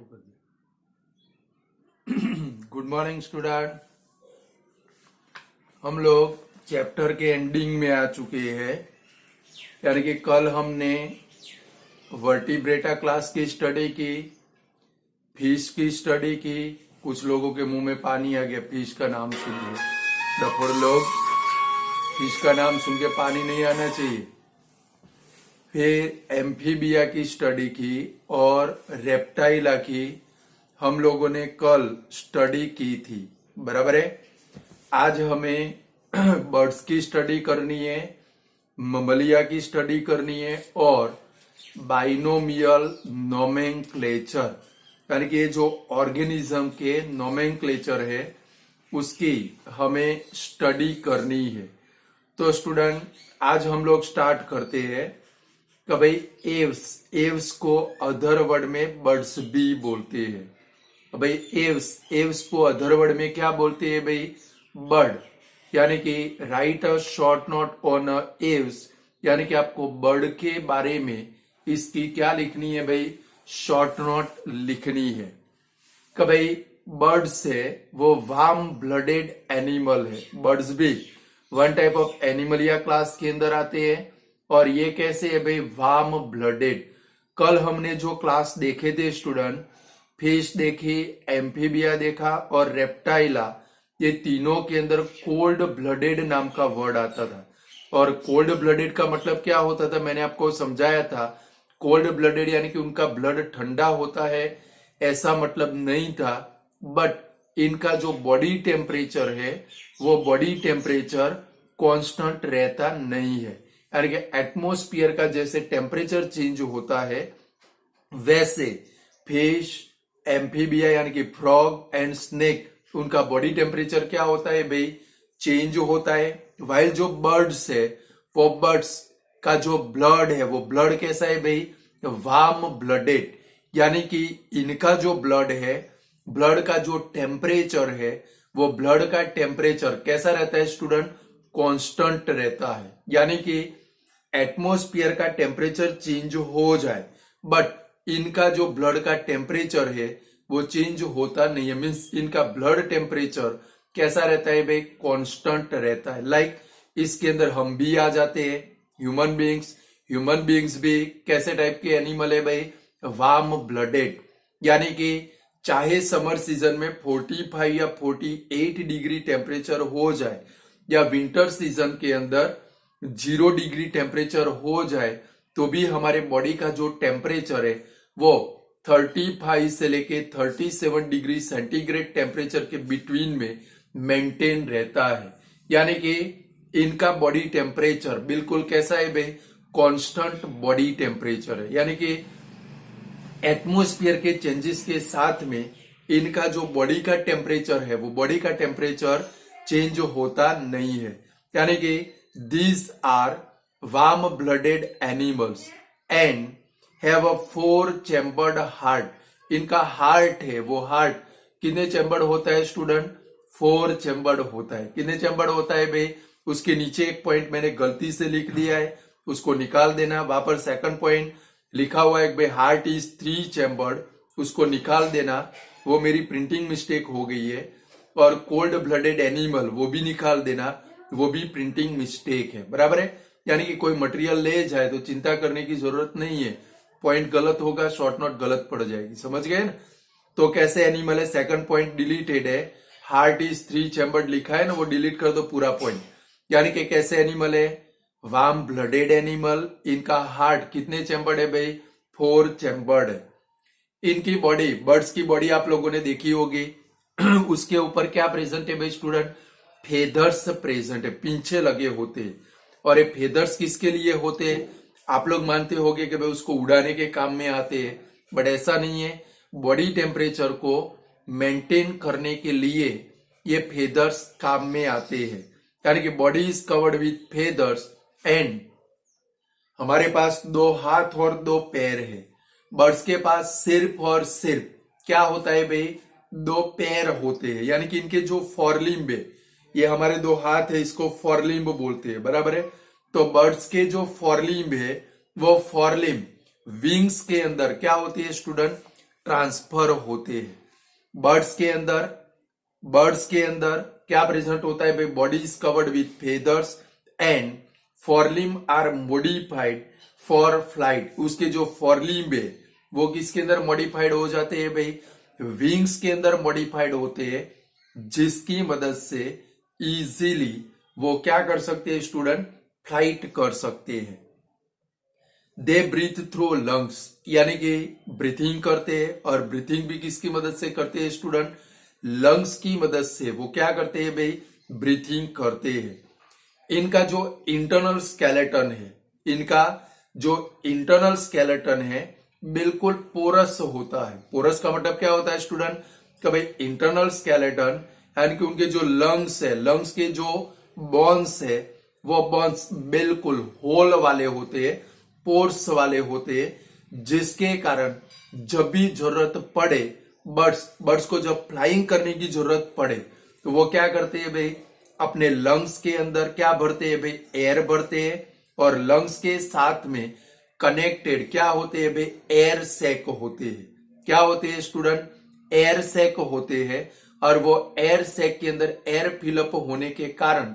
चालू कर दिया। गुड मॉर्निंग स्टूडेंट, हम लोग चैप्टर के एंडिंग में आ चुके हैं। यानी कि कल हमने वर्टिब्रेटा क्लास की स्टडी की, फिश की स्टडी की। कुछ लोगों के मुंह में पानी आ गया फिश का नाम सुन के। डफोड़ लोग, फिश का नाम सुन के पानी नहीं आना चाहिए। फिर एम्फीबिया की स्टडी की और रेप्टाइला की हम लोगों ने कल स्टडी की थी, बराबर है। आज हमें बर्ड्स की स्टडी करनी है, ममलिया की स्टडी करनी है और बाइनोमियल नोमेनक्लेचर, यानी कि जो ऑर्गेनिज्म के नोमेनक्लेचर है उसकी हमें स्टडी करनी है। तो स्टूडेंट, आज हम लोग स्टार्ट करते हैं कि भाई एव्स को अदर वर्ड में बर्ड्स भी बोलते हैं। भाई एव्स को अदर वर्ड में क्या बोलते हैं भाई? बर्ड। यानी कि right a short note on a Aves, यानी कि आपको बर्ड के बारे में इसकी क्या लिखनी है भाई? शॉर्ट नोट लिखनी है कि भाई बर्ड्स है वो वार्म ब्लडेड एनिमल है। बर्ड्स भी वन टाइप ऑफ एनिमल या क्लास के अंदर आते हैं। और ये कैसे है भाई? Warm blooded. कल हमने जो क्लास देखे थे स्टूडेंट, फिश देखी, एम्फीबिया देखा और रेप्टाइला, ये तीनों के अंदर कोल्ड ब्लडेड नाम का वर्ड आता था। और कोल्ड ब्लडेड का मतलब क्या होता था मैंने आपको समझाया था। कोल्ड ब्लडेड यानी कि उनका ब्लड ठंडा होता है, ऐसा मतलब नहीं था। बट इनका जो बॉडी टेम्परेचर है वो बॉडी टेम्परेचर कांस्टेंट रहता नहीं है। यानी कि एटमॉस्फेयर का जैसे टेम्परेचर चेंज होता है वैसे फिश, एम्फीबिया यानी कि फ्रॉग एंड स्नेक, उनका बॉडी टेम्परेचर क्या होता है भाई? चेंज होता है। वाइल जो बर्ड्स है वो बर्ड्स का जो ब्लड है वो ब्लड कैसा है भाई? Warm blooded. यानी कि इनका जो ब्लड है, ब्लड का जो टेम्परेचर है वो ब्लड का टेम्परेचर कैसा रहता है स्टूडेंट? कांस्टेंट रहता है। यानी कि एटमॉस्फेयर का टेम्परेचर चेंज हो जाए बट इनका जो ब्लड का टेम्परेचर है वो चेंज होता नहीं है। मीन्स इनका ब्लड टेम्परेचर कैसा रहता है भाई? कांस्टेंट रहता है। लाइक इसके अंदर हम भी आ जाते हैं, ह्यूमन बींग्स भी कैसे टाइप के एनिमल है भाई? Warm blooded. यानी कि चाहे समर सीजन में 45 या 48 डिग्री टेम्परेचर हो जाए या विंटर सीजन के अंदर 0 डिग्री टेम्परेचर हो जाए तो भी हमारे बॉडी का जो टेम्परेचर है वो 35 से लेके 37 डिग्री सेंटीग्रेड टेम्परेचर के बिटवीन में मेंटेन रहता है। यानी कि इनका बॉडी टेम्परेचर बिल्कुल कैसा है भाई? कांस्टेंट बॉडी टेम्परेचर है। यानी कि एटमॉस्फेयर के चेंजेस के साथ में इनका जो बॉडी का टेम्परेचर है वो बॉडी का टेम्परेचर चेंज होता नहीं है। यानी कि these are warm blooded animals and have a 4 chambered heart। इनका हार्ट है वो हार्ट कितने चैम्बर्ड होता है स्टूडेंट? 4 चैम्बर्ड होता है। कितने चैम्बर्ड होता है भाई? उसके नीचे एक पॉइंट मैंने गलती से लिख दिया है, उसको निकाल देना। वहां पर सेकंड पॉइंट लिखा हुआ है भाई हार्ट इज 3 चैम्बर्ड, उसको निकाल देना। वो मेरी प्रिंटिंग मिस्टेक हो गई है। और कोल्ड ब्लडेड एनिमल वो भी निकाल देना, वो भी प्रिंटिंग मिस्टेक है, बराबर है। यानी कि कोई मटेरियल ले जाए तो चिंता करने की जरूरत नहीं है। पॉइंट गलत होगा, शॉर्ट नोट गलत पड़ जाएगी, समझ गए ना? तो कैसे एनिमल है? सेकंड पॉइंट डिलीटेड है, हार्ट इज 3 चैम्बर्ड लिखा है ना, वो डिलीट कर दो पूरा पॉइंट। यानी कि कैसे एनिमल है? Warm blooded animal. इनका हार्ट कितने चैम्बर्ड है भाई? 4 चैम्बर्ड है। इनकी बॉडी, बर्ड्स की बॉडी आप लोगों ने देखी होगी। उसके ऊपर क्या प्रेजेंट है भाई स्टूडेंट? फेदर्स प्रेजेंट है, पीछे लगे होते हैं। और ये फेदर्स किसके लिए होते हैं? आप लोग मानते होंगे कि भाई उसको उड़ाने के काम में आते हैं, बट ऐसा नहीं है। बॉडी टेम्परेचर को मेंटेन करने के लिए ये फेदर्स काम में आते हैं। यानी कि body is covered with feathers and हमारे पास 2 हाथ और 2 पैर है। बर्ड्स के पास सिर्फ और सिर्फ क्या होता है भाई? 2 पैर होते हैं। यानी कि इनके जो फॉरलिम्ब है, ये हमारे 2 हाथ है, इसको फॉरलिम्ब बोलते हैं, बराबर है। तो बर्ड्स के जो फॉरलिम्ब है वो फॉरलिम्ब विंग्स के अंदर क्या होती है स्टूडेंट? ट्रांसफर होते हैं। बर्ड्स के अंदर क्या प्रेजेंट होता है भाई? Body is covered with feathers and forelimb are modified for flight. उसके जो फॉरलिम है वो किसके अंदर मॉडिफाइड हो जाते हैं भाई? विंग्स के अंदर मॉडिफाइड होते हैं, जिसकी मदद से इजीली वो क्या कर सकते हैं स्टूडेंट? फ्लाइट कर सकते हैं। दे ब्रीथ थ्रू लंग्स, यानी कि ब्रीथिंग करते हैं, और ब्रीथिंग भी किसकी मदद से करते हैं स्टूडेंट? लंग्स की मदद से वो क्या करते हैं भाई? ब्रीथिंग करते हैं। इनका जो इंटरनल स्केलेटन है बिल्कुल पोरस होता है। पोरस का मतलब क्या होता है स्टूडेंट? कि भाई इंटरनल स्केलेटन यानी कि उनके जो लंग्स है, लंग्स के जो बोन्स है, वो बोन्स बिल्कुल होल वाले होते हैं, पोर्स वाले होते हैं, जिसके कारण जब भी जरूरत पड़े, बर्ड्स को जब फ्लाइंग करने की जरूरत पड़े तो वो क्या करते हैं भाई? अपने लंग्स के अंदर क्या भरते हैं भाई? एयर भरते हैं, और लंग्स के साथ में कनेक्टेड क्या होते हैं भाई? एयर सैक होते हैं। क्या होते हैं स्टूडेंट? एयर सैक होते हैं, और वो एयर सैक के अंदर एयर फिलअप होने के कारण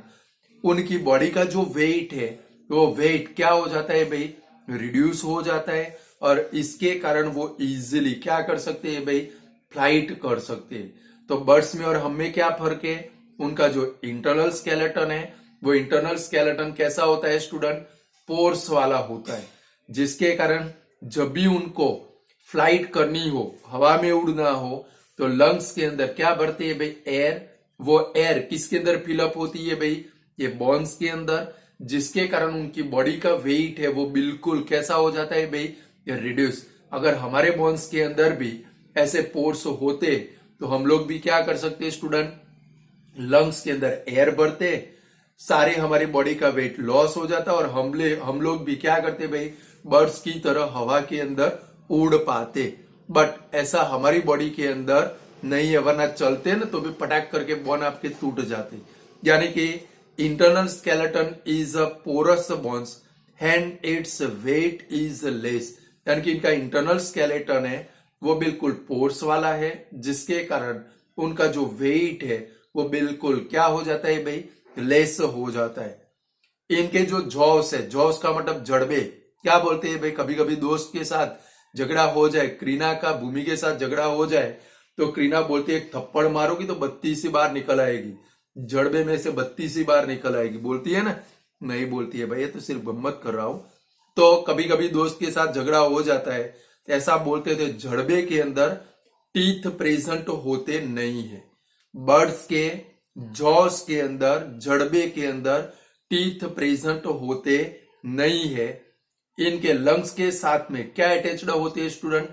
उनकी बॉडी का जो वेट है वो वेट क्या हो जाता है भाई? रिड्यूस हो जाता है, और इसके कारण वो इजीली क्या कर सकते हैं भाई? फ्लाइट कर सकते हैं। तो बर्ड्स में और हम में क्या फर्क है? उनका जो इंटरनल स्केलेटन है वो इंटरनल स्केलेटन कैसा होता है स्टूडेंट? पोर्स वाला होता है, जिसके कारण जब भी उनको फ्लाइट करनी हो, हवा में उड़ना हो, तो लंग्स के अंदर क्या भरते हैं भाई? एयर। वो एयर किसके अंदर फिलअप होती है भाई? ये बोन्स के अंदर, जिसके कारण उनकी बॉडी का वेट है वो बिल्कुल कैसा हो जाता है भाई? ये रिड्यूस। अगर हमारे बोन्स के अंदर भी ऐसे पोर्स होते तो हम लोग भी क्या कर सकते स्टूडेंट? लंग्स के अंदर एयर भरते, सारे हमारी बॉडी का वेट लॉस हो जाता, और हम लोग भी क्या करते भाई? बर्ड्स की तरह हवा के अंदर उड़ पाते। बट ऐसा हमारी बॉडी के अंदर नहीं है, वरना चलते ना तो भी पटाख करके बोन आपके टूट जाते। यानी कि internal skeleton is a porous bones and its weight is less. यानी कि इनका इंटरनल स्केलेटन है वो बिल्कुल पोर्स वाला है, जिसके कारण उनका जो वेट है वो बिल्कुल क्या हो जाता है भाई? लेस हो जाता है। इनके जो जॉस है, जॉस का मतलब जड़बे, क्या बोलते हैं भाई? कभी कभी दोस्त के साथ झगड़ा हो जाए, करीना का भूमि के साथ झगड़ा हो जाए, तो करीना बोलती है एक थप्पड़ मारोगी तो 32 बार निकल आएगी, जड़बे में से 32 बार निकल आएगी। बोलती है ना? नहीं बोलती है भाई, ये तो सिर्फ गम्मत कर रहा हूं। तो कभी कभी दोस्त के साथ झगड़ा हो जाता है, ऐसा बोलते थे जड़बे के अंदर टीथ प्रेजेंट होते नहीं है। बर्ड्स के जॉस के अंदर, जड़बे के अंदर टीथ प्रेजेंट होते नहीं है। इनके लंग्स के साथ में क्या अटैच्ड होते हैं स्टूडेंट?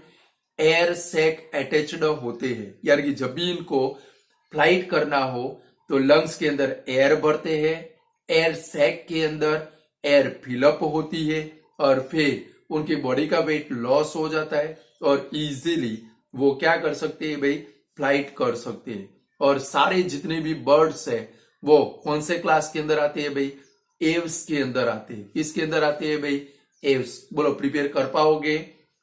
एयर सैक अटैच्ड होते हैं। यानी कि जब भी इनको फ्लाइट करना हो तो लंग्स के अंदर एयर भरते हैं, एयर सैक के अंदर एयर फिलअप होती है, और फिर उनकी बॉडी का वेट लॉस हो जाता है, और इजीली वो क्या कर सकते हैं भाई? फ्लाइट कर सकते हैं। और सारे जितने भी बर्ड्स है वो कौन से क्लास के अंदर आते हैं भाई? एव्स के अंदर आते हैं। किसके अंदर आते हैं भाई? एव्स। बोलो, प्रिपेयर कर पाओगे?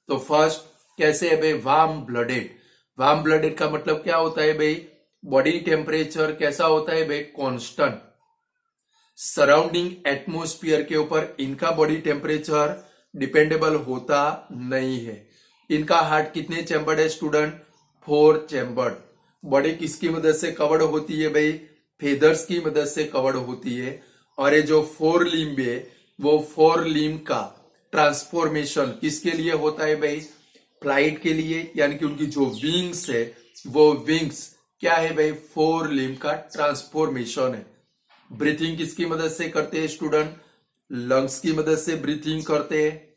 तो फर्स्ट कैसे है भाई? Warm blooded. वार्म ब्लडेड का मतलब क्या होता है भाई? बॉडी टेम्परेचर कैसा होता है भाई? कांस्टेंट। सराउंडिंग एटमोस्फियर के ऊपर इनका बॉडी टेम्परेचर डिपेंडेबल होता नहीं है। इनका हार्ट कितने चैम्बर्ड है स्टूडेंट? 4 चैम्बर्ड। बॉडी किसकी मदद से कवर्ड होती है भाई? फेदर्स की मदद से कवर्ड होती है। और ये जो 4 लिम्ब है वो 4 लिम्ब का ट्रांसफॉर्मेशन किसके लिए होता है भाई? फ्लाइट के लिए। यानी कि उनकी जो विंग्स है वो विंग्स क्या है भाई? 4 लिम्ब का ट्रांसफॉर्मेशन है। ब्रीथिंग किसकी मदद से करते हैं स्टूडेंट? लंग्स की मदद से ब्रीथिंग करते हैं।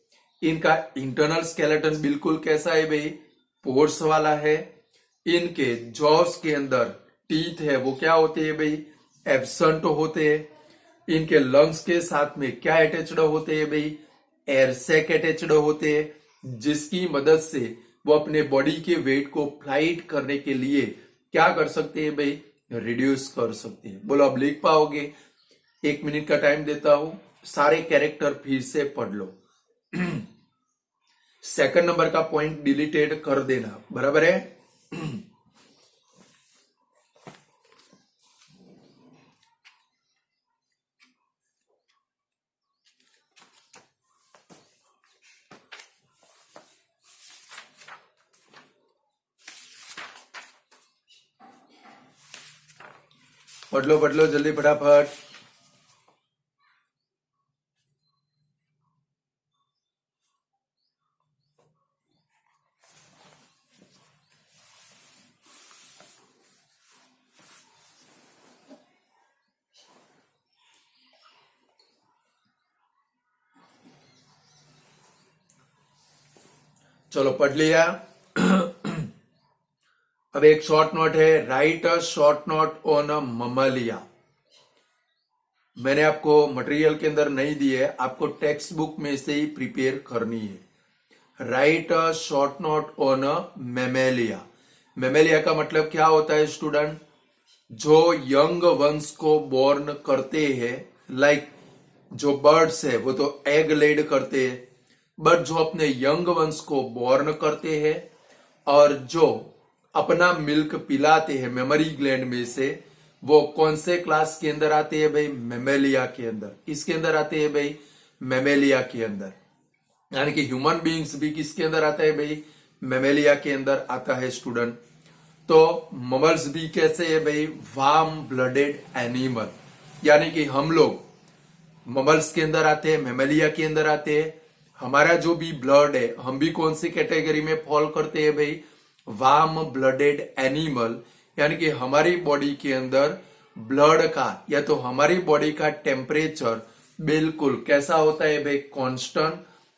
इनका इंटरनल स्केलेटन बिल्कुल कैसा है भाई? पोर्स वाला है। इनके जॉस के अंदर टीथ है वो क्या होते हैं भाई? एब्सेंट होते हैं। इनके लंग्स के साथ में क्या अटैच्ड होते हैं भाई? एयर सैक अटैच्ड होते हैं, जिसकी मदद से वो अपने बॉडी के वेट को फ्लाइट करने के लिए क्या कर सकते हैं भाई? रिड्यूस कर सकते हैं। बोलो, अब लिख पाओगे? 1 मिनट का टाइम देता हूं, सारे कैरेक्टर फिर से पढ़ लो। सेकंड नंबर का पॉइंट डिलीटेड कर देना, बराबर है। पढ़ लो जल्दी फटाफट। चलो पढ़ लिया। अब एक शॉर्ट नोट है, write a short note on a mammalia. मैंने आपको मटेरियल के अंदर नहीं दी है, आपको टेक्स्ट बुक में से ही प्रिपेयर करनी है। Write a short note on a Mammalia. Mammalia का मतलब क्या होता है स्टूडेंट? जो यंग वंस को बोर्न करते हैं, लाइक जो बर्ड्स है वो तो एग लेड करते हैं, बट जो अपने यंग वंस को बोर्न करते हैं और जो अपना मिल्क पिलाते हैं मेमोरी ग्लैंड में से, वो कौन से क्लास के अंदर आते हैं भाई? मेमेलिया के अंदर। किसके अंदर आते हैं भाई? मेमेलिया के अंदर। यानी कि ह्यूमन बीइंग्स भी किसके अंदर आता है भाई? मेमेलिया के अंदर आता है स्टूडेंट। तो ममल्स भी कैसे है भाई? Warm blooded animal. यानी कि हम लोग ममल्स के अंदर आते हैं, मेमेलिया के अंदर आते हैं। हमारा जो भी ब्लड है, हम भी कौन सी कैटेगरी में फॉल करते हैं भाई? Warm blooded animal. यानी कि हमारी बॉडी के अंदर ब्लड का या तो हमारी बॉडी का टेम्परेचर बिल्कुल कैसा होता है भाई? कांस्टेंट।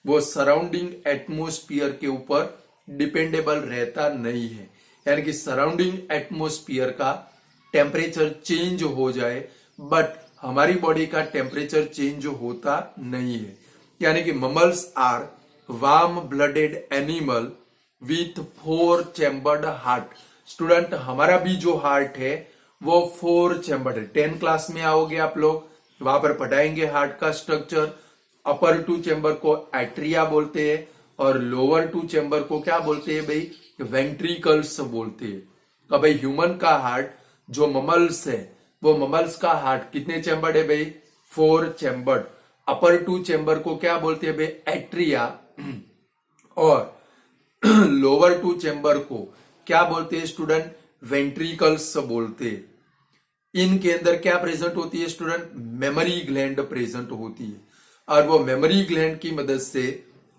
वो सराउंडिंग एटमॉस्फेयर के ऊपर डिपेंडेबल रहता नहीं है। यानी कि सराउंडिंग एटमॉस्फेयर का टेम्परेचर चेंज हो जाए, बट हमारी बॉडी का टेम्परेचर चेंज होता नहीं है। यानी कि mammals are warm blooded animal with 4 chambered heart. Student, हमारा भी जो हार्ट है वो 4 चैम्बर्ड है। 10 क्लास में आओगे आप लोग, वहां पर पढ़ाएंगे हार्ट का स्ट्रक्चर। अपर 2 चैम्बर को एट्रिया बोलते हैं और लोअर 2 चैम्बर को क्या बोलते हैं भाई? वेंट्रिकल्स बोलते हैं। अब भाई ह्यूमन का हार्ट जो ममल्स है, वो ममल्स का हार्ट कितने चैम्बर्ड है भाई? 4 चैम्बर्ड। अपर 2 चैम्बर को क्या बोलते हैं भाई? एट्रिया। और लोअर 2 चैम्बर को क्या बोलते हैं स्टूडेंट? वेंट्रिकल्स बोलते हैं। इनके अंदर क्या प्रेजेंट होती है स्टूडेंट? मेमोरी ग्लैंड प्रेजेंट होती है। और वो मेमोरी ग्लैंड की मदद से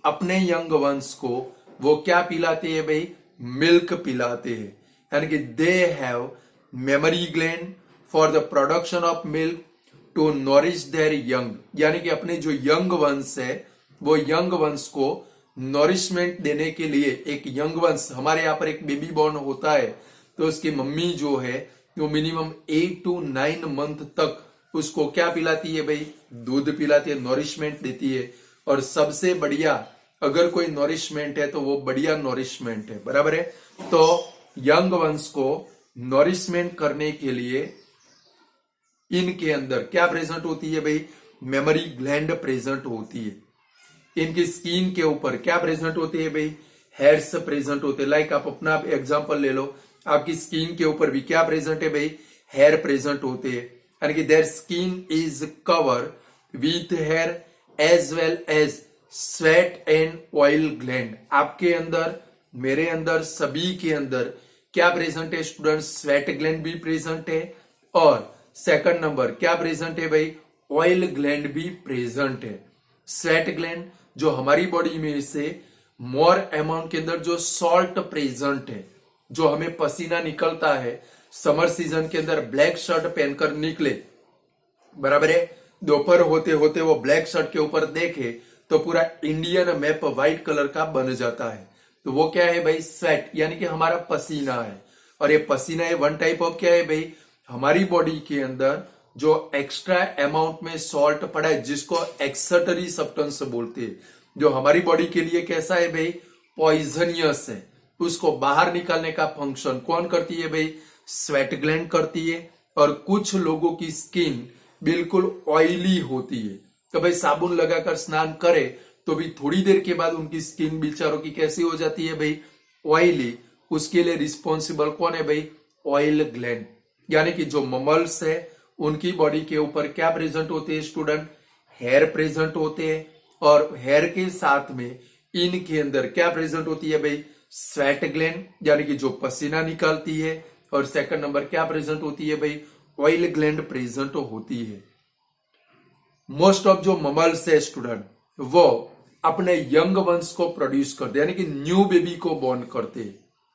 अपने यंग वंस को वो क्या पिलाते हैं भाई? मिल्क पिलाते हैं। यानी कि they have memory gland for the production of milk to nourish their young. यानी कि अपने जो यंग वंस है, वो यंग वंस को नॉरिशमेंट देने के लिए, एक यंग वंस, हमारे यहाँ पर एक बेबी बॉर्न होता है तो उसकी मम्मी जो है वो मिनिमम 8 to 9 मंथ तक उसको क्या पिलाती है भाई? दूध पिलाती है, नॉरिशमेंट देती है। और सबसे बढ़िया अगर कोई नॉरिशमेंट है तो वो बढ़िया नॉरिशमेंट है, बराबर है। तो यंग वंस को नॉरिशमेंट करने के लिए इनके अंदर क्या प्रेजेंट होती है भाई? मेमोरी ग्लैंड प्रेजेंट होती है। इनकी स्किन के ऊपर क्या प्रेजेंट होते हैं भाई? हेयर्स प्रेजेंट होते हैं। लाइक आप अपना एग्जांपल ले लो, आपकी स्किन के ऊपर भी क्या प्रेजेंट है भाई? हेयर प्रेजेंट होते हैं। यानी कि their skin is cover with hair as well as sweat and oil gland. आपके अंदर, मेरे अंदर, सभी के अंदर क्या प्रेजेंट है स्टूडेंट? स्वेट ग्लैंड भी प्रेजेंट है और सेकंड नंबर क्या प्रेजेंट है भाई? ऑयल ग्लैंड भी प्रेजेंट है। स्वेट ग्लैंड जो हमारी बॉडी में से मोर अमाउंट के अंदर जो सॉल्ट प्रेजेंट है, जो हमें पसीना निकलता है समर सीजन के अंदर, ब्लैक शर्ट पहनकर निकले, बराबर है, दोपहर होते होते वो ब्लैक शर्ट के ऊपर देखे तो पूरा इंडियन मैप व्हाइट कलर का बन जाता है। तो वो क्या है भाई? स्वेट, यानी कि हमारा पसीना है। और ये पसीना है वन टाइप ऑफ क्या है भाई? हमारी बॉडी के अंदर जो एक्स्ट्रा अमाउंट में सॉल्ट पड़ा है, जिसको एक्सेटरी सब्सटेंस बोलते हैं, जो हमारी बॉडी के लिए कैसा है भाई? पॉइजनियस है, उसको बाहर निकालने का फंक्शन कौन करती है भाई? स्वेट ग्लैंड करती है। और कुछ लोगों की स्किन बिल्कुल ऑयली होती है, तो भाई साबुन लगाकर स्नान करे तो भी थोड़ी देर के बाद उनकी स्किन बेचारों की कैसी हो जाती है भाई, ऑयली। उसके लिए रिस्पॉन्सिबल कौन है भाई, ऑयल ग्लैंड। यानी कि जो ममल्स है उनकी बॉडी के ऊपर क्या प्रेजेंट होते हैं स्टूडेंट, हेयर प्रेजेंट होते हैं, और हेयर के साथ में इनके अंदर क्या प्रेजेंट होती है भाई, स्वेट ग्लैंड, यानी कि जो पसीना निकालती है, और सेकंड नंबर क्या प्रेजेंट होती है भाई, ऑयल ग्लैंड प्रेजेंट होती है। मोस्ट ऑफ जो ममल्स है स्टूडेंट वो अपने यंग वंस को प्रोड्यूस करते हैं, यानी कि न्यू बेबी को बॉर्न करते हैं।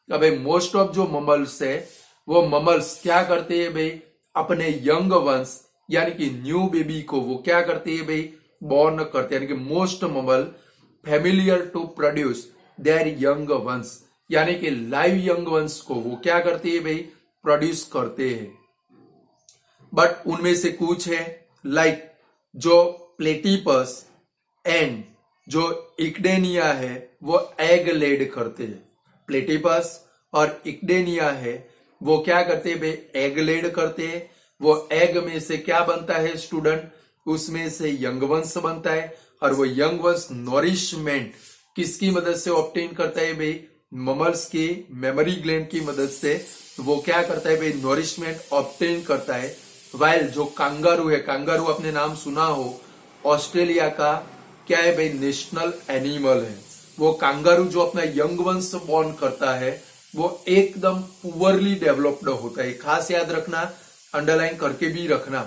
अब भाई मोस्ट ऑफ जो ममल्स है वो ममल्स क्या करते हैं भाई, अपने यंग वंस यानी कि न्यू बेबी को वो क्या करते हैं भाई, बॉर्न करते हैं। यानी कि most mammal familiar to produce their young ones, यानी कि लाइव यंग वंस को वो क्या करते हैं भाई, प्रोड्यूस करते हैं। बट उनमें से कुछ है लाइक जो प्लेटिपस एंड जो इक्डेनिया है वो एग लेड करते हैं। प्लेटिपस और इक्डेनिया है वो क्या करते हैं भाई, एग लेड करते हैं। वो एग में से क्या बनता है स्टूडेंट, उसमें से यंग वंश बनता है, और वो यंग वंश नॉरिशमेंट किसकी मदद से ऑब्टेन करता है भाई, ममल्स की मेमोरी ग्लैंड की मदद से वो क्या करता है भाई, नॉरिशमेंट ऑब्टेन करता है। वाइल जो कांगारू है, कांगारू अपने नाम सुना हो, ऑस्ट्रेलिया का क्या है भाई, नेशनल एनिमल है। वो कांगारू जो अपना यंग वंश बॉर्न करता है वो एकदम पुअरली डेवलप्ड होता है। खास याद रखना, अंडरलाइन करके भी रखना,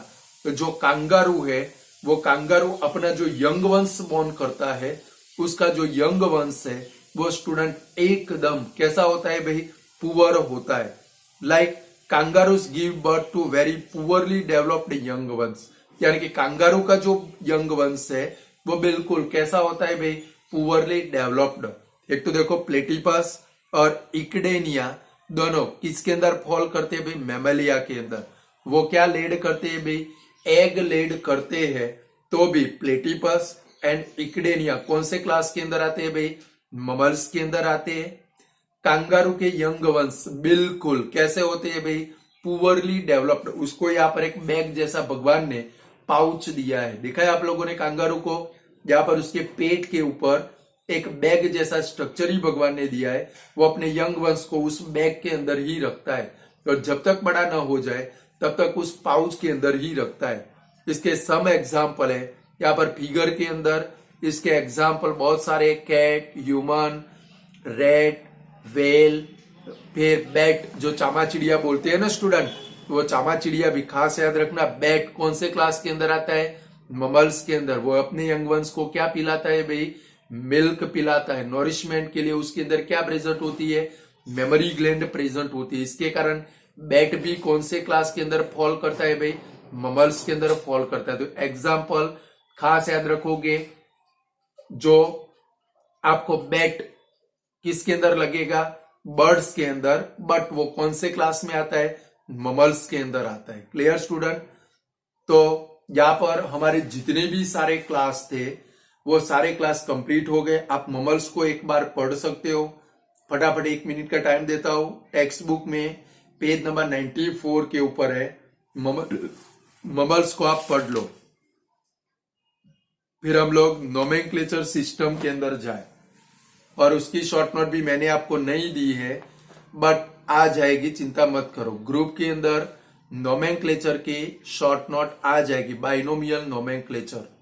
तो जो कांगारू है वो कांगारू अपना जो यंग वंश बॉर्न करता है उसका जो यंग वंश है वो स्टूडेंट एकदम कैसा होता है भाई, पुअर होता है। Like kangaroos give birth to very poorly developed young ones, यानी कि कांगारू का जो यंग वंश है वो बिल्कुल कैसा होता है भाई, पुअरली डेवलप्ड। एक तो देखो प्लेटिपस और इक्डेनिया दोनों किसके अंदर फॉल करते हैं भाई, मैमलिया के अंदर। वो क्या लेड करते हैं भाई, एग लेड करते हैं। तो भी प्लेटिपस एंड इक्डेनिया कौन से क्लास के अंदर आते हैं भाई, ममल्स के अंदर आते हैं। कांगारू के यंग वंश बिल्कुल कैसे होते हैं भाई, पुअरली डेवलप्ड। उसको यहाँ पर एक बैग जैसा भगवान ने पाउच दिया है, देखा है आप लोगों ने कांगारू को, यहाँ पर उसके पेट के ऊपर एक बैग जैसा स्ट्रक्चर ही भगवान ने दिया है। वो अपने यंग वंश को उस बैग के अंदर ही रखता है, और जब तक बड़ा ना हो जाए तब तक उस पाउच के अंदर ही रखता है। इसके सम एग्जाम्पल है यहाँ पर फिगर के अंदर, इसके एग्जाम्पल बहुत सारे, कैट, ह्यूमन, रेट, वेल, फिर बैट जो चामा चिड़िया बोलते हैं ना स्टूडेंट, वो चामा चिड़िया भी खास याद रखना। बैट कौन से क्लास के अंदर आता है, ममल्स के अंदर। वो अपने यंग वंश को क्या पिलाता है भाई, मिल्क पिलाता है। नॉरिशमेंट के लिए उसके अंदर क्या प्रेजेंट होती है, मेमोरी ग्लैंड प्रेजेंट होती है। इसके कारण बैट भी कौन से क्लास के अंदर फॉल करता है भाई, ममल्स के अंदर फॉल करता है। तो एग्जाम्पल खास याद रखोगे, जो आपको बैट किसके अंदर लगेगा, बर्ड्स के अंदर, बट वो कौन से क्लास में आता है, ममल्स के अंदर आता है। Clear student. तो यहाँ पर हमारे जितने भी सारे क्लास थे वो सारे क्लास कंप्लीट हो गए। आप ममल्स को एक बार पढ़ सकते हो, फटाफट 1 मिनट का टाइम देता हूं। टेक्स्ट बुक में पेज नंबर 94 के ऊपर है, ममल्स को आप पढ़ लो। फिर हम लोग नोमेनक्लेचर सिस्टम के अंदर जाए, और उसकी शॉर्ट नोट भी मैंने आपको नहीं दी है, बट आ जाएगी, चिंता मत करो। ग्रुप के अंदर नोमेनक्लेचर की शॉर्ट नोट आ जाएगी, बाइनोमियल नोमेनक्लेचर।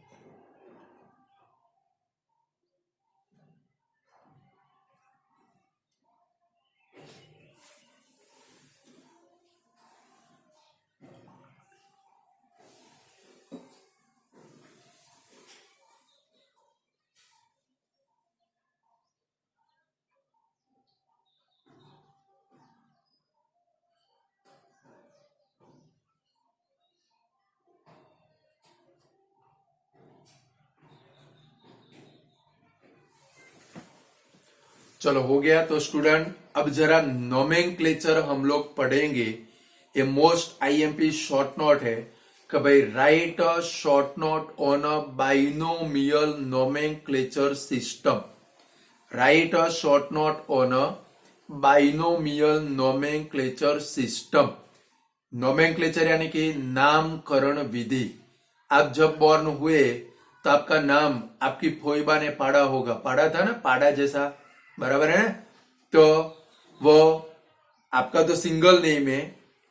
चलो हो गया। तो स्टूडेंट अब जरा नोमेनक्लेचर हम लोग पढ़ेंगे। ये मोस्ट आईएमपी शॉर्ट नोट है कि भाई right a short note on a binomial nomenclature system. Right a short note on a binomial nomenclature system. Nomenclature यानी कि नामकरण विधि। आप जब बॉर्न हुए तो आपका नाम आपकी फोइबा ने पाड़ा होगा, पाड़ा था ना, पाड़ा जैसा, बराबर है ना। तो वो आपका तो सिंगल नेम है,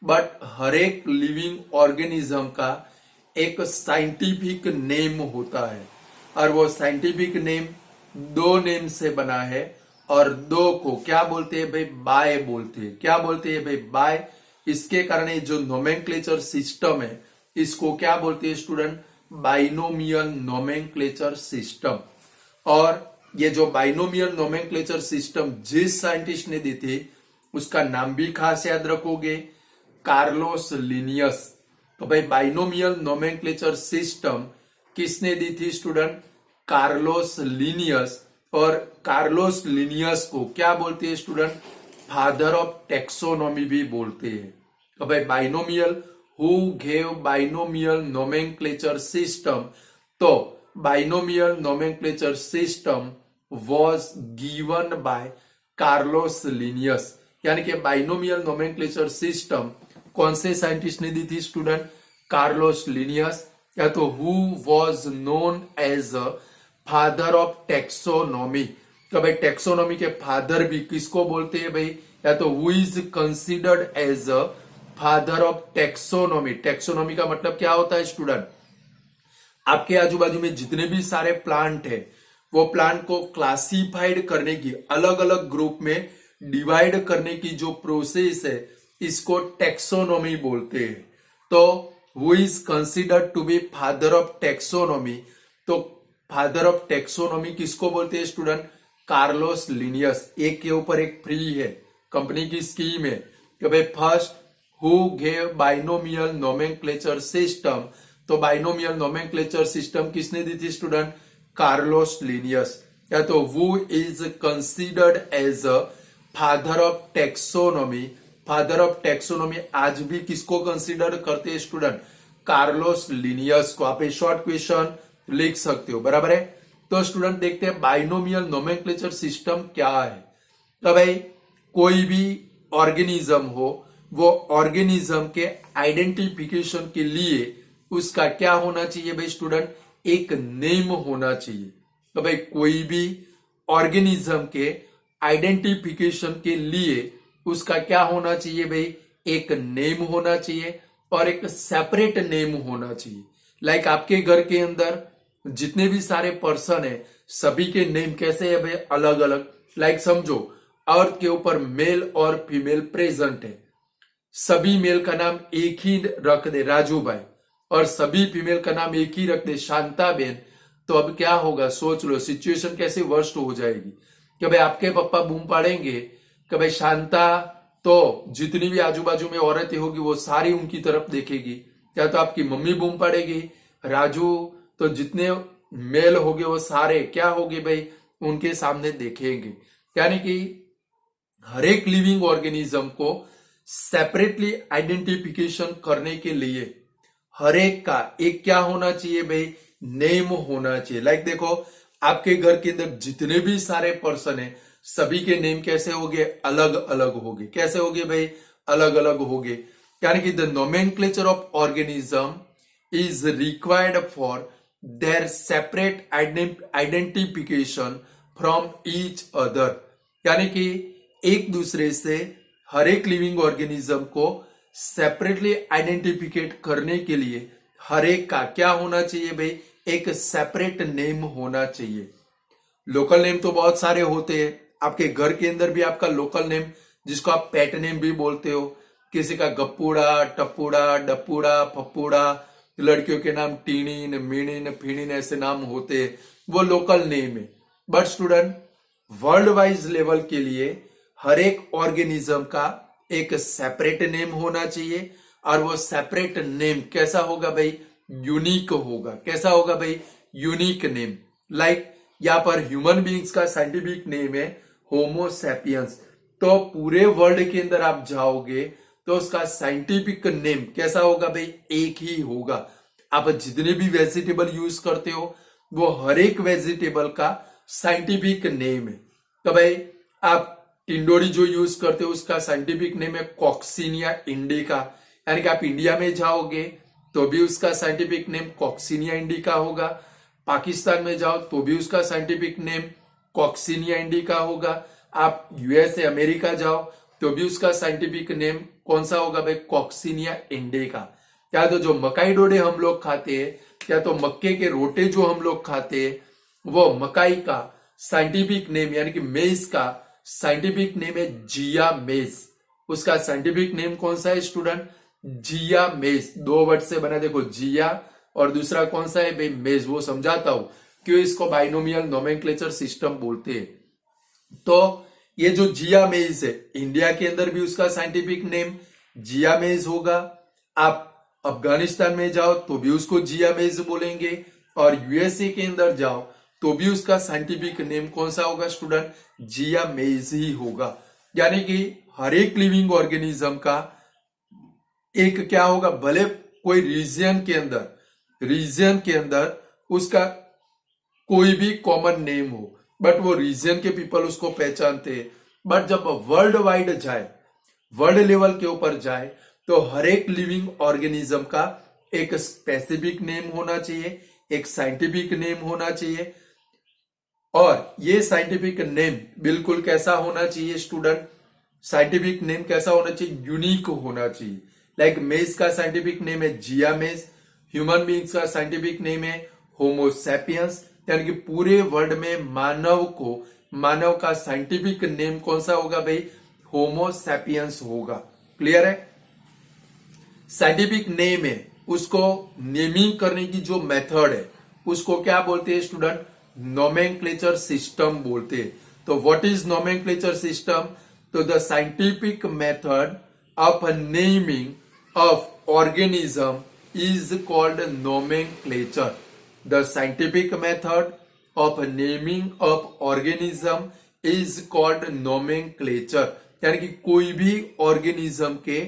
बट हर एक लिविंग ऑर्गेनिज्म का एक साइंटिफिक नेम होता है, और वो साइंटिफिक नेम दो नेम से बना है, और दो को क्या बोलते हैं भाई, बाय बोलते हैं। क्या बोलते हैं भाई, बाय। इसके कारण ये जो नोमेनक्लेचर सिस्टम है इसको क्या बोलते हैं स्टूडेंट, बाइनोमियल नोमेनक्लेचर सिस्टम। और ये जो बाइनोमियल नोमेनक्लेचर सिस्टम जिस साइंटिस्ट ने दी थी उसका नाम भी खास याद रखोगे, कार्लोस लिनियस। तो भाई बाइनोमियल नोमेनक्लेचर सिस्टम किसने दी थी स्टूडेंट, कार्लोस लिनियस। और कार्लोस लिनियस को क्या बोलते हैं स्टूडेंट, फादर ऑफ टेक्सोनॉमी भी बोलते हैं। तो भाई binomial, who gave binomial nomenclature system, तो binomial nomenclature system was given by Carlos Linnaeus. यानी कि बाइनोमियल नोमेनक्लेचर सिस्टम कौन से साइंटिस्ट ने दी थी स्टूडेंट, कार्लोस लिनियस, या तो who was known as father of taxonomy. तो भाई टेक्सोनॉमी के फादर भी किसको बोलते हैं भाई, या तो who is considered as father of taxonomy. Taxonomy का मतलब क्या होता है स्टूडेंट, आपके आजू बाजू में जितने भी सारे प्लांट है वो प्लांट को क्लासिफाइड करने की, अलग अलग ग्रुप में डिवाइड करने की जो प्रोसेस है इसको टेक्सोनॉमी बोलते हैं। तो who is considered to be father of taxonomy, तो फादर ऑफ टेक्सोनॉमी किसको बोलते हैं स्टूडेंट, कार्लोस लिनियस। एक के ऊपर एक फ्री है, कंपनी की स्कीम है कि भाई first who gave binomial nomenclature system, तो बाइनोमियल नोमेनक्लेचर सिस्टम किसने दी थी स्टूडेंट, कार्लोस लिनियस। या तो who is considered as father of taxonomy. Father of taxonomy आज भी किसको कंसिडर करते हैं स्टूडेंट, कार्लोस लिनियस को। आप शॉर्ट क्वेश्चन लिख सकते हो, बराबर है। तो स्टूडेंट देखते हैं बाइनोमियल नोमेनक्लेचर सिस्टम क्या है। तो भाई कोई भी ऑर्गेनिज्म हो, वो ऑर्गेनिज्म के आइडेंटिफिकेशन के लिए उसका क्या होना चाहिए भाई स्टूडेंट, एक नेम होना चाहिए। तो भाई कोई भी ऑर्गेनिज्म के आइडेंटिफिकेशन के लिए उसका क्या होना चाहिए भाई, एक नेम होना चाहिए और एक सेपरेट नेम होना चाहिए। लाइक आपके घर के अंदर जितने भी सारे पर्सन है सभी के नेम कैसे है भाई, अलग अलग। लाइक समझो अर्थ के ऊपर मेल और फीमेल प्रेजेंट है, सभी मेल का नाम एक ही रख दे राजू भाई, और सभी फीमेल का नाम एक ही रख दे शांता बेन, तो अब क्या होगा सोच लो, सिचुएशन कैसे वर्स्ट हो जाएगी। कि भाई आपके पापा बूम पाड़ेंगे कि भाई शांता, तो जितनी भी आजू बाजू में औरतें होगी वो सारी उनकी तरफ देखेगी। या तो आपकी मम्मी बूम पाड़ेगी राजू, तो जितने मेल होंगे वो सारे क्या होंगे भाई, उनके सामने देखेंगे। यानी कि हर एक लिविंग ऑर्गेनिज्म को सेपरेटली आइडेंटिफिकेशन करने के लिए हर एक का एक क्या होना चाहिए भाई, नेम होना चाहिए। लाइक देखो आपके घर के अंदर जितने भी सारे पर्सन है सभी के नेम कैसे होंगे, अलग अलग होंगे। कैसे होंगे भाई, अलग अलग होंगे। यानी कि the nomenclature of organism is required for their separate identification from each other. यानी कि एक दूसरे से हर एक लिविंग ऑर्गेनिज्म को सेपरेटली आइडेंटिफिकेट करने के लिए हर एक का क्या होना चाहिए भाई, एक सेपरेट नेम होना चाहिए। लोकल नेम तो बहुत सारे होते हैं, आपके घर के अंदर भी आपका लोकल नेम जिसको आप पेट नेम भी बोलते हो, किसी का गप्पूड़ा, टप्पूड़ा, डप्पूड़ा, फप्पूड़ा, लड़कियों के नाम टीनिन, मीनिन, फिनिन ऐसे नाम होते हैं, वो लोकल नेम है। But student world wise level के लिए हर एक ऑर्गेनिज्म का एक सेपरेट नेम होना चाहिए, और वो सेपरेट नेम कैसा होगा भाई, यूनिक होगा। कैसा होगा भाई, यूनिक नेम। लाइक यहाँ पर ह्यूमन बीइंग्स का साइंटिफिक नेम है होमो सैपियंस, तो पूरे वर्ल्ड के अंदर आप जाओगे तो उसका साइंटिफिक नेम कैसा होगा भाई, एक ही होगा। आप जितने भी वेजिटेबल यूज करते हो वो हर एक वेजिटेबल का साइंटिफिक नेम है। तो भाई आप टिंडोरी जो यूज करते हो उसका साइंटिफिक नेम है कॉक्सिनिया इंडिका। यानी कि आप इंडिया में जाओगे तो भी उसका साइंटिफिक नेम कॉक्सिनिया इंडिका होगा। पाकिस्तान में जाओ तो भी उसका साइंटिफिक नेम कॉक्सिनिया इंडिका होगा। आप यूएसए अमेरिका जाओ तो भी उसका साइंटिफिक नेम कौन सा होगा भाई, कॉक्सिनिया इंडिका। क्या तो जो मकाई डोडे हम लोग खाते हैं, क्या तो मक्के के रोटे जो हम लोग खाते हैं, वो मकाई का साइंटिफिक नेम यानी कि मेज का साइंटिफिक नेम है जिया मेज। उसका साइंटिफिक नेम कौन सा है स्टूडेंट, जिया मेज। 2 वर्ड से बना, देखो जिया और दूसरा कौन सा है भाई, मेज। वो समझाता हूं क्यों इसको बाइनोमियल नोमेनक्लेचर सिस्टम बोलते हैं। तो ये जो जिया मेज है, इंडिया के अंदर भी उसका साइंटिफिक नेम जिया मेज होगा। आप अफगानिस्तान में जाओ तो भी उसको जिया मेज बोलेंगे, और यूएसए के अंदर जाओ तो भी उसका साइंटिफिक नेम कौन सा होगा स्टूडेंट, जिया मेज ही होगा। यानी कि हर एक लिविंग ऑर्गेनिज्म का एक क्या होगा, भले कोई रीजन के अंदर उसका कोई भी कॉमन नेम हो, बट वो रीजन के पीपल उसको पहचानते हैं। बट जब वर्ल्ड वाइड जाए, वर्ल्ड लेवल के ऊपर जाए, तो हर एक लिविंग ऑर्गेनिज्म का एक स्पेसिफिक नेम होना चाहिए, एक साइंटिफिक नेम होना चाहिए। और ये साइंटिफिक नेम बिल्कुल कैसा होना चाहिए स्टूडेंट, साइंटिफिक नेम कैसा होना चाहिए, यूनिक होना चाहिए। लाइक मेज का साइंटिफिक नेम है जिया मेज, ह्यूमन बींग्स का साइंटिफिक नेम है होमो सैपियंस, यानी कि पूरे वर्ल्ड में मानव का साइंटिफिक नेम कौन सा होगा भाई, होमो सैपियंस होगा। क्लियर है। साइंटिफिक नेम है, उसको नेमिंग करने की जो मेथड है उसको क्या बोलते हैं स्टूडेंट, नोमेनक्लेचर सिस्टम बोलते हैं। तो व्हाट इज नोमेनक्लेचर सिस्टम, तो the scientific method of naming of organism is called nomenclature. The scientific method of naming of organism is called nomenclature. यानी कि कोई भी ऑर्गेनिज्म के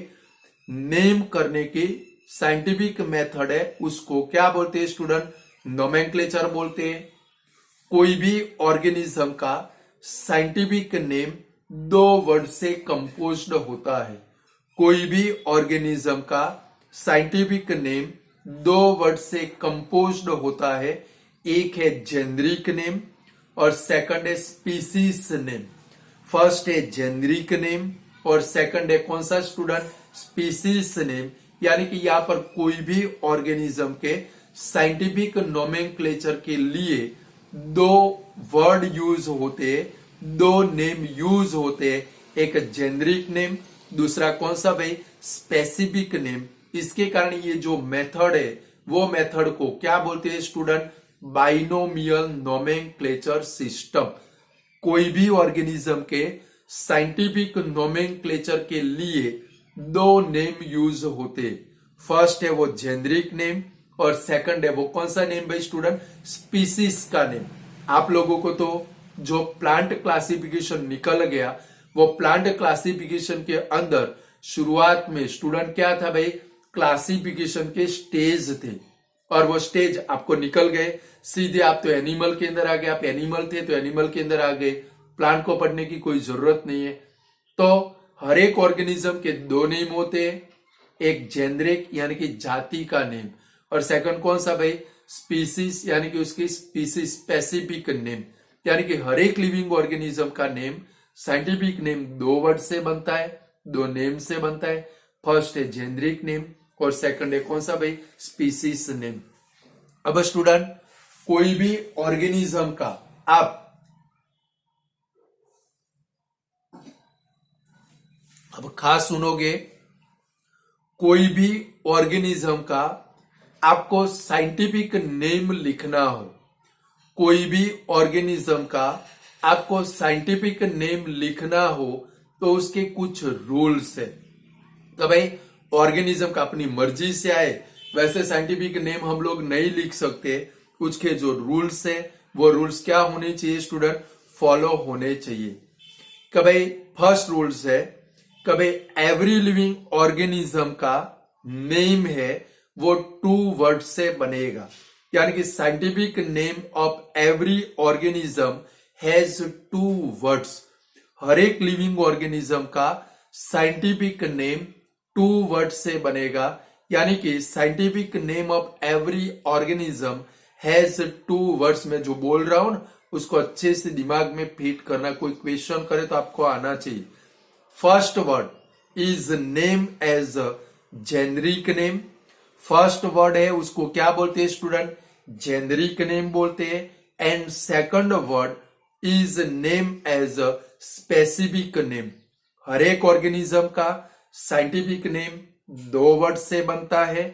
नेम करने की साइंटिफिक मेथड है, उसको क्या बोलते हैं स्टूडेंट, नोमेनक्लेचर बोलते हैं। कोई भी ऑर्गेनिज्म का साइंटिफिक नेम 2 वर्ड से कंपोज्ड होता है। कोई भी ऑर्गेनिज्म का साइंटिफिक नेम 2 वर्ड से कंपोज्ड होता है। एक है जेनरिक नेम और सेकंड है स्पीसीज नेम। फर्स्ट है जेनरिक नेम और सेकंड है कौन सा स्टूडेंट, स्पीसीज नेम। यानी कि यहां पर कोई भी ऑर्गेनिज्म के साइंटिफिक नोमेनक्लेचर के लिए 2 वर्ड यूज होते, 2 नेम यूज होते। एक जेनरिक नेम, दूसरा कौन सा भाई, स्पेसिफिक नेम। इसके कारण ये जो मेथड है वो मेथड को क्या बोलते हैं स्टूडेंट, बाइनोमियल नोमेनक्लेचर सिस्टम। कोई भी ऑर्गेनिज्म के साइंटिफिक नोमेनक्लेचर के लिए 2 नेम यूज होते। फर्स्ट है वो जेनरिक नेम और सेकंड है वो कौन सा नेम भाई स्टूडेंट, स्पीसीज का नेम। आप लोगों को तो जो प्लांट क्लासिफिकेशन निकल गया, वो प्लांट क्लासिफिकेशन के अंदर शुरुआत में स्टूडेंट क्या था भाई, क्लासिफिकेशन के स्टेज थे, और वो स्टेज आपको निकल गए। सीधे आप तो एनिमल के अंदर आ गए, आप एनिमल थे तो एनिमल के अंदर आ गए, प्लांट को पढ़ने की कोई जरूरत नहीं है। तो हर एक ऑर्गेनिज्म के 2 नेम होते हैं, एक जेनरिक यानी कि जाति का नेम, और सेकंड कौन सा भाई, स्पीसीज यानी कि उसकी स्पीसीज स्पेसिफिक नेम। यानी कि हर एक लिविंग ऑर्गेनिज्म का नेम, साइंटिफिक नेम 2 वर्ड से बनता है, 2 नेम से बनता है। फर्स्ट है जेनरिक नेम और सेकंड है कौन सा भाई, स्पीसीज नेम। अब स्टूडेंट कोई भी ऑर्गेनिज्म का आप अब खास सुनोगे, कोई भी ऑर्गेनिज्म का आपको साइंटिफिक नेम लिखना हो, कोई भी ऑर्गेनिज्म का आपको साइंटिफिक नेम लिखना हो तो उसके कुछ रूल्स है। तो भाई ऑर्गेनिज्म का अपनी मर्जी से आए वैसे साइंटिफिक नेम हम लोग नहीं लिख सकते, उसके जो रूल्स है वो रूल्स क्या होने चाहिए स्टूडेंट, फॉलो होने चाहिए। कि भाई फर्स्ट रूल्स है कि भाई एवरी लिविंग ऑर्गेनिज्म का नेम है वो 2 वर्ड से बनेगा। यानी कि scientific name of every organism has 2 words. हर एक लिविंग ऑर्गेनिज्म का साइंटिफिक नेम 2 वर्ड से बनेगा। यानी कि scientific name of every organism has two words में जो बोल रहा हूं ना उसको अच्छे से दिमाग में फिट करना, कोई क्वेश्चन करे तो आपको आना चाहिए। First word is name as generic name. First word है उसको क्या बोलते हैं स्टूडेंट? जेनरिक नेम बोलते हैं। And second word is name as specific name. हर एक ऑर्गेनिज्म का साइंटिफिक नेम दो वर्ड से बनता है।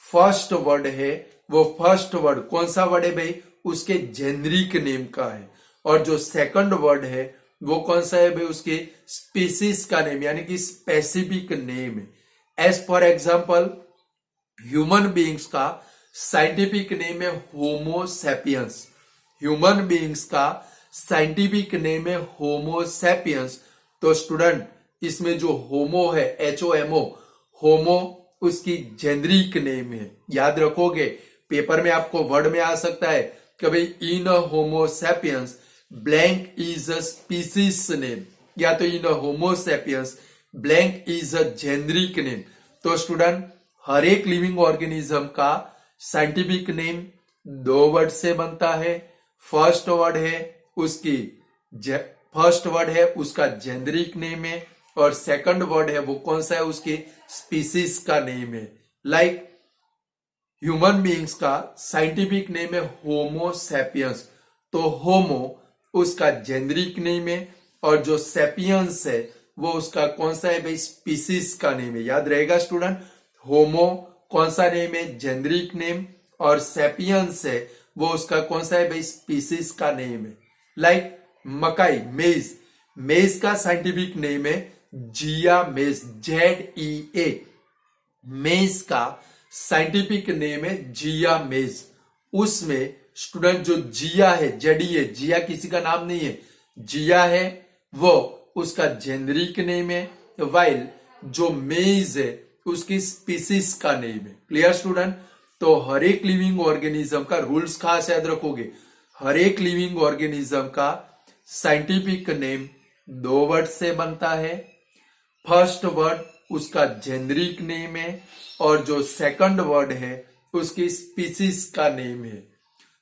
फर्स्ट वर्ड है वो फर्स्ट वर्ड कौन सा वर्ड है भाई? उसके जेनरिक नेम का है। और जो सेकंड वर्ड है वो कौन सा है भाई? उसके स्पीसीज का नेम यानी कि स्पेसिफिक नेम है। As for example human beings का साइंटिफिक नेम है होमो सैपियंस। ह्यूमन बीइंग्स का साइंटिफिक नेम है होमो सैपियंस। तो स्टूडेंट इसमें जो होमो है HOMO, होमो उसकी जेनरिक नेम है। याद रखोगे पेपर में आपको वर्ड में आ सकता है कि भाई in Homo sapiens blank is a species name, या तो in Homo sapiens blank is a generic name. तो स्टूडेंट हर एक लिविंग ऑर्गेनिज्म का साइंटिफिक नेम दो वर्ड से बनता है। फर्स्ट वर्ड है उसका जेनरिक नेम है और सेकंड वर्ड है वो कौन सा है? उसकी स्पीसीज का नेम है। लाइक ह्यूमन बीइंग्स का साइंटिफिक नेम है होमो सैपियंस, तो होमो उसका जेनरिक नेम है और जो सैपियंस है वो उसका कौन सा है भाई? स्पीसीज का नेम है। याद रहेगा स्टूडेंट, होमो कौन सा नेम है? जेनरिक नेम, और सैपियंस है वो उसका कौन सा है भाई? स्पीसीज का नेम है। लाइक मकाई मेज, मेज का साइंटिफिक नेम है जिया मेज, ZEA। मेज का साइंटिफिक नेम है जिया मेज। उसमें स्टूडेंट जो जिया है JDA, जिया किसी का नाम नहीं है, जिया है वो उसका जेनरिक नेम है, वाइल जो मेज है उसकी स्पीसीज का नेम है। Clear student? तो हर एक लिविंग ऑर्गेनिज्म का रूल्स खास याद रखोगे। हर एक लिविंग ऑर्गेनिज्म का साइंटिफिक नेम दो वर्ड से बनता है। फर्स्ट वर्ड उसका जेनरिक नेम है और जो सेकंड वर्ड है उसकी स्पीसीज का नेम है।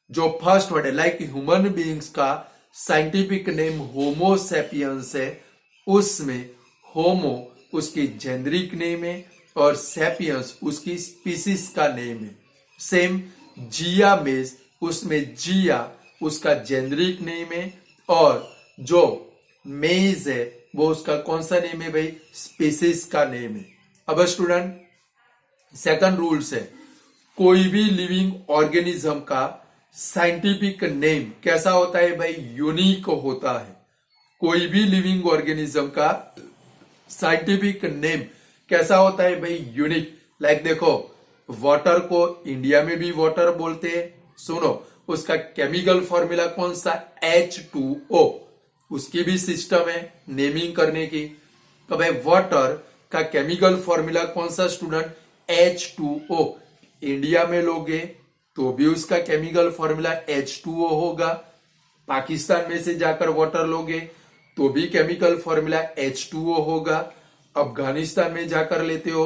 जो फर्स्ट वर्ड है लाइक ह्यूमन बीइंग्स का साइंटिफिक नेम होमो सैपियंस है, उसमें होमो उसकी जेनरिक नेम है और सैपियंस उसकी स्पीसीज का नेम है। सेम जिया मेज, उसमें जिया उसका जेनरिक नेम है और जो मेज है वो उसका कौन सा नेम है भाई? स्पीसीज का नेम है। अब स्टूडेंट सेकंड रूल्स है, कोई भी लिविंग ऑर्गेनिज्म का साइंटिफिक नेम कैसा होता है भाई? यूनिक होता है। कोई भी लिविंग ऑर्गेनिज्म का साइंटिफिक नेम कैसा होता है भाई? यूनिक। लाइक देखो वाटर को इंडिया में भी वाटर बोलते हैं, सुनो उसका केमिकल फॉर्मूला कौन सा? H2O। उसकी भी सिस्टम है नेमिंग करने की। तो भाई वाटर का केमिकल फॉर्मूला कौन सा स्टूडेंट? H2O। इंडिया में लोगे तो भी उसका केमिकल फॉर्मूला H2O होगा। पाकिस्तान में से जाकर वाटर लोगे तो भी केमिकल फॉर्मूला H2O होगा। अफगानिस्तान में जाकर लेते हो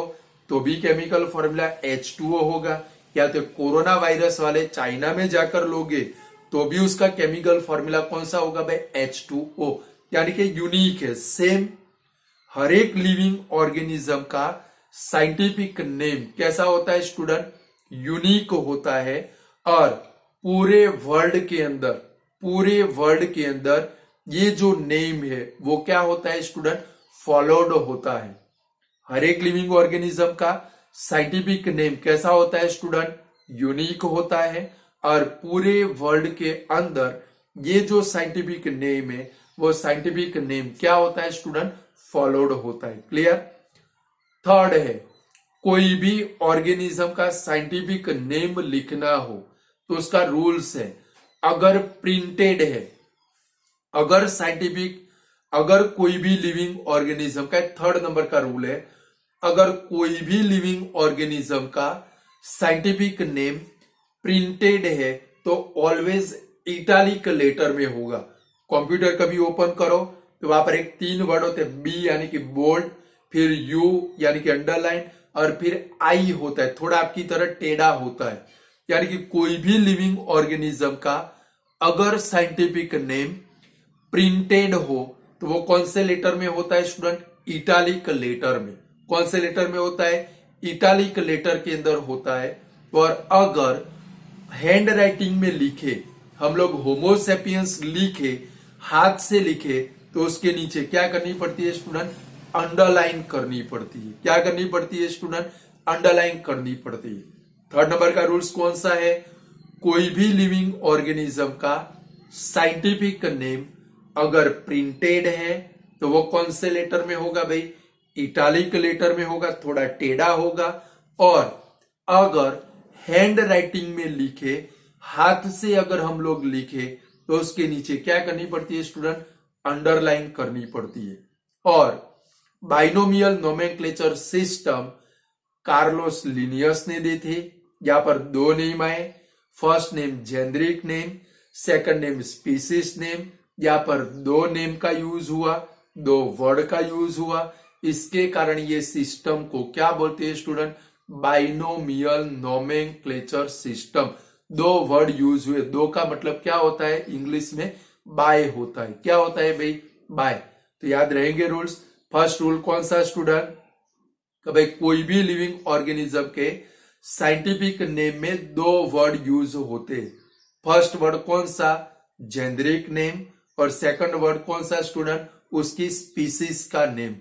तो भी केमिकल फॉर्मूला H2O होगा। या तो कोरोना वायरस वाले चाइना में जाकर लोगे तो भी उसका केमिकल फॉर्मूला कौन सा होगा भाई? H2O, यानी कि यूनिक है। सेम हर एक लिविंग ऑर्गेनिज्म का साइंटिफिक नेम कैसा होता है स्टूडेंट? यूनिक होता है। और पूरे वर्ल्ड के अंदर ये जो नेम है वो क्या होता है स्टूडेंट? फॉलोड होता है। हर एक लिविंग ऑर्गेनिज्म का साइंटिफिक नेम कैसा होता है स्टूडेंट? यूनिक होता है। और पूरे वर्ल्ड के अंदर ये जो साइंटिफिक नेम है वो साइंटिफिक नेम क्या होता है स्टूडेंट? फॉलोड होता है। क्लियर? थर्ड है, कोई भी ऑर्गेनिज्म का साइंटिफिक नेम लिखना हो तो उसका रूल्स है, अगर प्रिंटेड है, अगर कोई भी लिविंग ऑर्गेनिज्म का थर्ड नंबर का रूल है, अगर कोई भी लिविंग ऑर्गेनिज्म का साइंटिफिक नेम प्रिंटेड है तो ऑलवेज इटैलिक लेटर में होगा। कंप्यूटर कभी ओपन करो तो वहां पर एक 3 वर्ड होते हैं, बी यानी कि बोल्ड, फिर यू यानी कि अंडरलाइन, और फिर आई होता है थोड़ा आपकी तरह टेढ़ा होता है, यानी कि कोई भी लिविंग ऑर्गेनिज्म का अगर साइंटिफिक नेम प्रिंटेड हो तो वो कौन से लेटर में होता है स्टूडेंट? इटालिक लेटर में। कौन से लेटर में होता है? इटालिक लेटर के अंदर होता है। और अगर हैंड राइटिंग में लिखे, हम लोग होमोसेपियंस लिखे, हाथ से लिखे, तो उसके नीचे क्या करनी पड़ती है स्टूडेंट? अंडरलाइन करनी पड़ती है। क्या करनी पड़ती है स्टूडेंट? अंडरलाइन करनी पड़ती है। थर्ड नंबर का रूल्स कौन सा है? कोई भी लिविंग ऑर्गेनिज्म का साइंटिफिक नेम अगर प्रिंटेड है तो वो कौन से लेटर में होगा भाई? इटालिक लेटर में होगा, थोड़ा टेढ़ा होगा। और अगर हैंड राइटिंग में लिखे, हाथ से अगर हम लोग लिखे, तो उसके नीचे क्या करनी पड़ती है स्टूडेंट? अंडरलाइन करनी पड़ती है। और binomial nomenclature system Carlos Linnaeus ने दी थी। यहां पर दो नेम आए, first name generic name, second name species name. यहां पर दो नेम का यूज हुआ, दो वर्ड का यूज हुआ। इसके कारण ये सिस्टम को क्या बोलते हैं स्टूडेंट? Binomial nomenclature system. दो वर्ड यूज हुए, दो का मतलब क्या होता है इंग्लिश में? बाय होता है। क्या होता है भाई? बाय। तो याद रहेंगे रूल्स। फर्स्ट रूल कौन सा स्टूडेंट? कि भाई कोई भी लिविंग ऑर्गेनिज्म के साइंटिफिक नेम में दो वर्ड यूज होते। फर्स्ट वर्ड कौन सा? Generic name. और सेकंड वर्ड कौन सा स्टूडेंट? उसकी स्पीसीज का नेम।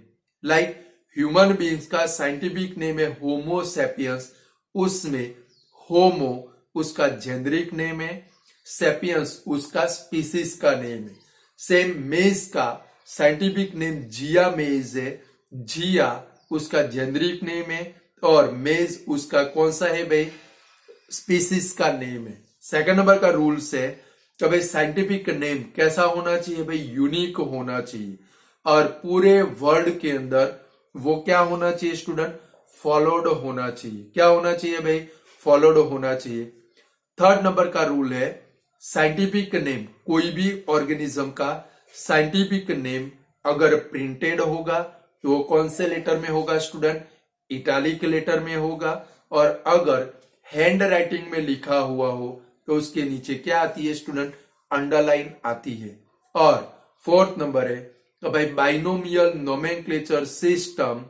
लाइक ह्यूमन बीइंग्स का साइंटिफिक नेम है होमो सेपियंस, उसमें होमो उसका जेनरिक नेम है, सेपियंस उसका स्पीसीज का नेम है। सेम मेज का साइंटिफिक नेम जिया मेज है, जिया उसका जेनरिक नेम है और मेज उसका कौन सा है भाई? स्पीसीज का नेम है। सेकंड नंबर का रूल्स है कि भाई साइंटिफिक नेम कैसा होना चाहिए भाई? यूनिक होना चाहिए। और पूरे वर्ल्ड के अंदर वो क्या होना चाहिए स्टूडेंट? फॉलोड होना चाहिए। क्या होना चाहिए भाई? फॉलोड होना चाहिए। थर्ड नंबर का रूल है साइंटिफिक नेम, कोई भी ऑर्गेनिज्म का साइंटिफिक नेम अगर प्रिंटेड होगा तो वो कौन से लेटर में होगा स्टूडेंट? इटालिक लेटर में होगा। और अगर हैंड राइटिंग में लिखा हुआ हो तो उसके नीचे क्या आती है स्टूडेंट? अंडरलाइन आती है। और फोर्थ नंबर है तो भाई binomial nomenclature system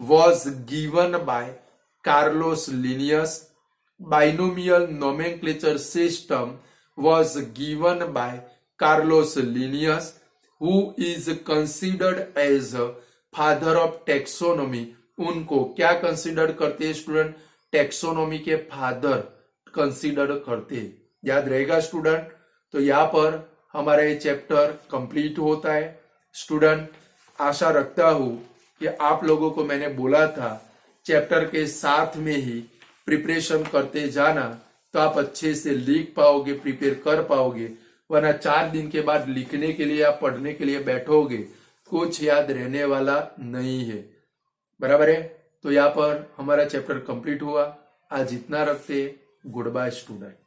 was given by Carlos Linnaeus. Binomial nomenclature system was given by Carlos Linnaeus, who is considered as a father of taxonomy. उनको क्या कंसिडर करते हैं स्टूडेंट? टेक्सोनॉमी के फादर कंसिडर करते हैं। याद रहेगा स्टूडेंट। तो यहाँ पर हमारा ये चैप्टर कंप्लीट होता है स्टूडेंट। आशा रखता हूं कि आप लोगों को मैंने बोला था चैप्टर के साथ में ही प्रिपरेशन करते जाना तो आप अच्छे से लिख पाओगे, प्रिपेयर कर पाओगे। वरना 4 दिन के बाद लिखने के लिए या पढ़ने के लिए बैठोगे, कुछ याद रहने वाला नहीं है। बराबर है। तो यहाँ पर हमारा चैप्टर कंप्लीट हुआ। आज इतना रखते। Goodbye student.